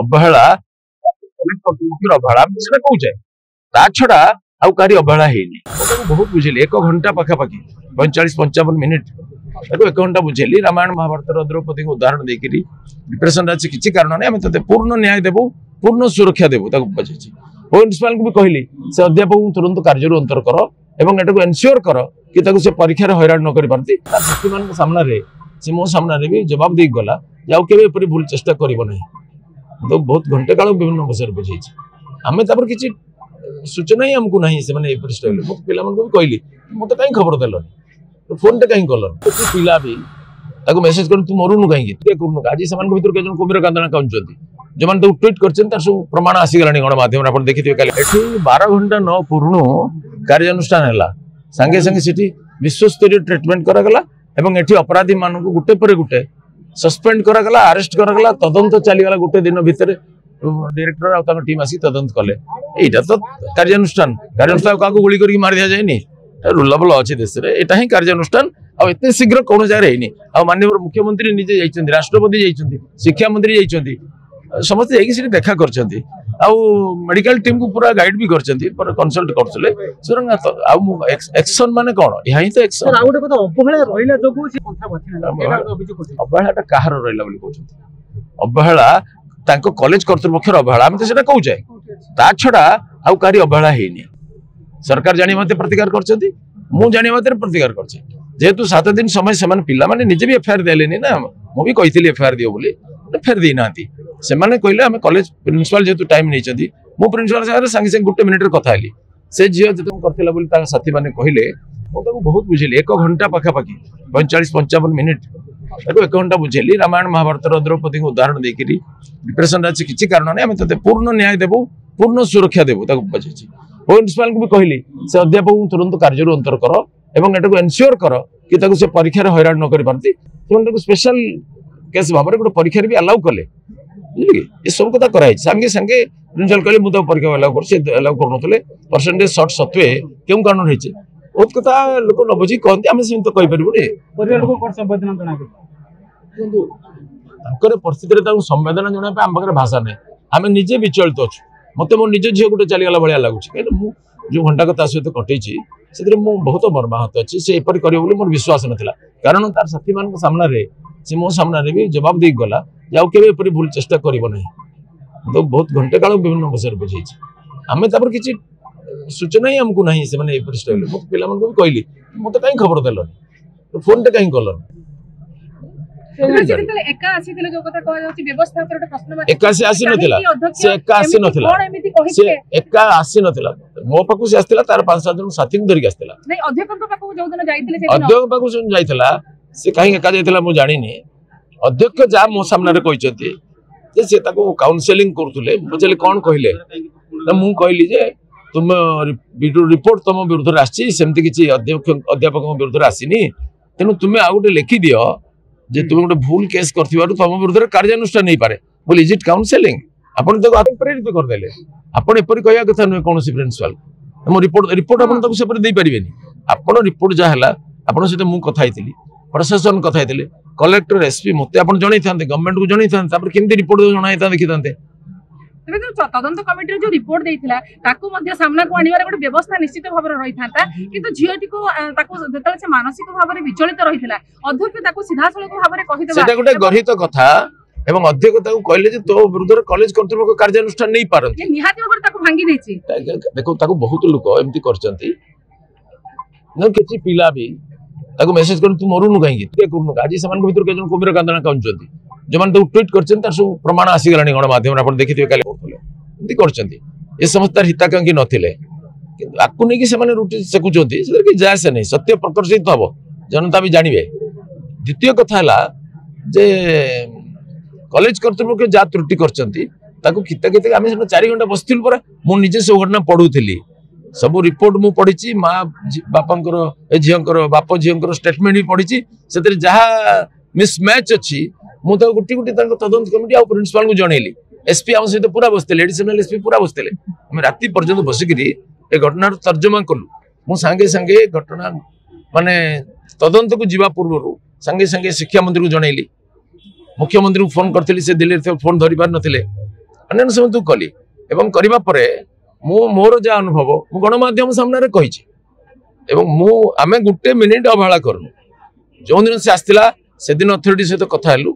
ଅବହେଳା ଅବହେଳା ସେଟା କହୁଛେ ତା ଛଡା ଆଉ କାହାରି ଅବହେଳା ହେଇନି। ବହୁତ ବୁଝେଇଲି 1 ଘଣ୍ଟା ପାଖାପାଖି 45-55 ମିନିଟ ତାକୁ 1 ଘଣ୍ଟା ବୁଝେଇଲି ରାମାୟଣ ମହାଭାରତର ଦ୍ରୌପଦୀଙ୍କୁ ଉଦାହରଣ ଦେଇକିରି ଡିପ୍ରେସନ ଅଛି କିଛି କାରଣ ନାହିଁ ଆମେ ତତେ ପୂର୍ଣ୍ଣ ନ୍ୟାୟ ଦେବୁ ପୂର୍ଣ୍ଣ ସୁରକ୍ଷା ଦେବୁ ତାକୁ ବୁଝେଇଛି। ପ୍ରିନ୍ସିପାଲଙ୍କୁ ବି କହିଲି ସେ ଅଧ୍ୟାପକଙ୍କୁ ତୁରନ୍ତ କାର୍ଯ୍ୟରୁ ଅନ୍ତର କର ଏବଂ ଏଟାକୁ ଏନସିଓର କର कि से परीक्षा हईराण न करती सामने से मो सामने भी जवाब दे गला के भूल चेष्टा करना तो बहुत घंटे काल विभिन्न विषय बुझे आम कि सूचना ही आमको ना से पिला भी कहली मत कहीं खबर देल फोन टे कहीं कल पिला भी मेसेज कर तू मरुनु कहीं आज से भर कुम्भीर कांदना कहते जो मैंने ट्वीट कर सब प्रमाण आसीगला गणमाध्यम आप देखिए 12 घंटा न पूर्ण कार्यानुष्ठान है संगे संगे सिटी विश्वस्तरीय ट्रीटमेंट करागला एवं एठी अपराधी मान को गुटे पर गुटे सस्पेंड करागला अरेस्ट करागला तदंत चलीगला गुटे दिन भितर डायरेक्टर आ टीम आसी तदंत कले एटा तो कार्यानुष्ठान का गुली करके मार दिया जाएनी रुलबल अच्छे देश में यहाँ ही कार्यानुष्ठान आते शीघ्र कौन जगह है आ माननीय मुख्यमंत्री निजे जाइछन्ति राष्ट्रपति जाइछन्ति शिक्षा मंत्री जाइछन्ति समस्त जाइए देखा कर मेडिकल टीम को पूरा गाइड भी कर कंसल्ट करते एक्शन माने कौन यहाँ ही तो एक्शन अवहेला कहार रहा अवहेला कॉलेज कर्तृपक्ष अवहेला आम तो कौचे ता छड़ा आउ कहारी अवहेला है सरकार जानी मत प्रतिकार कर जानी मत प्रतिकार कर जेहेतु 7 दिन समय से पिला माने निजे भी एफआईआर देलेनी ना मु भी कही एफआईआर दियो बोली फेर दी ना से कहले आम कॉलेज प्रिंसिपल जेहेतु टाइम नहीं मु प्रिंसिपल सागर संगे संगे 1 मिनिट कथा हेली से झील जो करता साथी मैंने कहले मुझे बहुत बुझेली 1 घंटा पाखापाखि 45-55 मिनिट 1 घंटा बुझेली रामायण महाभारतर द्रौपदी को उदाहरण देकर डिप्रेसन अच्छी किसी कारण नहीं आम ते पूर्ण न्याय देवु पूर्ण सुरक्षा देवु बुझे प्रिंसिपाल को भी कहली से अध्यापक तुरंत कार्यरू अंतर कर एवं एटाକୁ एनश्योर कर कि से परीक्षा हईराण न करती स्पेशल केस भाव में गोटे परीक्षा भी अलाउ कले बुझे ये सब कथा कराई संगे संगे प्रिंसिपल कहले मुझे परीक्षा अलाउ कर परसेंटेज सर्ट सत्वे क्यों कारण है बहुत कथा लोक न बुझी कहते आम से परिस्थिति संवेदना जनाई आम पाखे भाषा नहीं आम निजे विचलित अच्छु मत मो निज झील गोटे चलीगला भाया लगुच कहीं जो घंटा कथा सहित कटई से बहुत मर्माहत अच्छी से एपरी कर मोर विश्वास नाला कारण तार साथी मान सामने से मो सामने भी जवाब दे गला के भूल चेष्टा करना तो बहुत घंटे काल विभिन्न विषय बुझे आम कि सूचना ही आमको ना से पिला भी कहली मत कहीं खबर देल फोन टे कहीं कल एका आसी नथिला मो पाखु से आस्तिला तार 5-7 जन साथी धरिक आस्तिला नै अध्यक्ष पाखु जो दिन जाइतिले अध्यक्ष पाखु सुन जाइतिला से कहीं एका जाइतिला मु जानिनी अध्यक्ष जा मो सामने रे कहिसथि जे से ताको काउंसलिंग करथुले बुझले कोन कहिले ना मु कहली जे तुम रिपोर्ट तुम विरुद्ध रे आछि सेमति किछि अध्यापक विरुद्ध रे आसीनी तेनु तुमे आ गुटे लिखि दियो जे तुम गोटे भूल केस कर तुम विरुद्ध कार्यानुष्ठान नहीं पारे बोले इज इट काउंसलिंग आपन तो प्रेरित करदेले आपन एपरि कहया कथा न कोन सी प्रिंसिपल हम रिपोर्ट आपन तक सेपरि दे परिबेनी आपन रिपोर्ट जा हला आपन सहित मु कथा हितली प्रशासन कथा हितले कलेक्टर एसपी मते आपन जणै थांते गवर्नमेंट को जणै थांते तापर केमति रिपोर्ट जणाय था देखि थांते तबे तो तदंत कमिटी जो रिपोर्ट देइथिला ताको मध्ये सामना को आनिवार गोटे व्यवस्था निश्चित भाव रही थांता किंतु झियोटी को ताको जेतले से मानसिक भाव में विचलित रहिथिला अध्यक्ष ताको सीधा सळक भाव में कहि देबा सेटा गोटे गहित कथा एवं अध्यक्ष ताको कहले जे तो विरुद्ध कॉलेज कर्तृपक्ष कार्यानुष्ठान नहीं पारन ये निहाती भाव ताको भांगी देछि देखो ताको बहुत लोक एमति करचंती न किछि पिला भी ताको मेसेज कर तू मरुनु कहीं आज से भर कुम्भीर कांदना कहते जो मैंने ट्वीट कर सब प्रमाण आसीगला गणमाध्यम आप देखिए कर समस्त हिताकांक्षी नथिले आपको नहीं कि रुटि सेकुंट जाए नहीं सत्य प्रकर्षित हम जनता भी जानवे द्वितीय कथा जे कॉलेज कर्तृपक्ष जहाँ त्रुटि कर आम 4 घंटा बसलु परा मुझे से घटना पढ़ुली सब रिपोर्ट मु पढ़ी माँ बापा झीर बाप झीर स्टेटमेंट भी पढ़ी से जहाँ मिसमैच अच्छी मुझे गोटी गोटी तदंत कमिटी आ प्रिंसिपाल को जनइली एसपी आम सहित पूरा बसते एडिशनल एसपी पूरा बसते आम राति पर्यंत बसिकी ए घटनार तर्जमा कलु मु सांगे सांगे घटना माने तदंत को जीवा पूर्व सांगे सांगे शिक्षा मंत्री को जनइली मुख्यमंत्री को फोन करथिली से दिल्ली थे फोन धरि पार नथिले अन्य समस्त कली एवं करबा परे मोर जा अनुभव मु गणमाध्यम सामने रे कहिछि एवं मु आमे गुटे मिनिट अवहेला करनु जो दिन से आस्तिला से दिन अथॉरिटी सहित कथा हेलु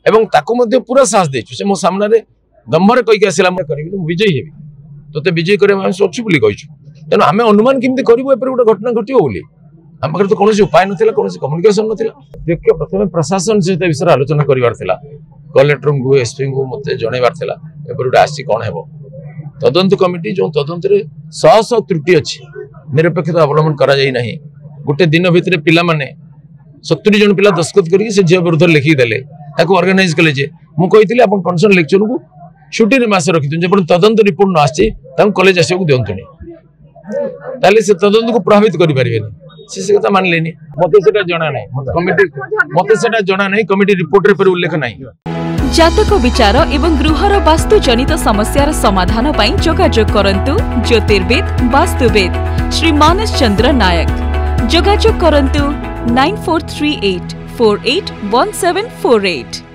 एवं ताको मध्ये पूरा साहस देछु से मो सामने रे दम्भरे कहि के आसिला म करबी मु विजयी हेबी तोते विजयी करे हम सोचु बोली कहिछु तेनु आमे अनुमान किमति करबो एपर गोटे घटना घटियो बोली हम पाखरे तो कोनोसी उपाय नथिला कोनोसी कम्युनिकेशन नथिला देखियो प्रथमे प्रशासन सहित विषय आलोचना करिवार थिला कलेक्टर को एसपी को मते जणैवार थिला एपर गोटे आसी कोन हेबो तदंत कमिटी जो तदंत रे सह त्रुटि अछि निरपेक्षता अवलंबन करा जाई नाही गोटे दिन भितरे पिला माने 70 जन पिला दस्खत करके से झियो विरुद्ध लिखि देले ताको ऑर्गेनाइज कले जे मु कहितली अपन कंसर्न लेक्चर को छुट्टी रे मास रखितु जे पण तदंत रिपोर्ट न आछि ताको कॉलेज आसे को देंतुनी ताले से तदंत को प्रभावित करि परिबेनी से कथा मान लेनी मते सेटा जणा नै मते सेटा जणा नै कमिटी रिपोर्ट रे पर उल्लेख नै जातक विचार एवं गृहर वास्तु जनित समस्यार समाधान पाई जोगाजोग करंतु ज्योतिर्वेद वास्तुवेद श्री मानस चंद्र नायक जोगाजोग करंतु 9438 481748।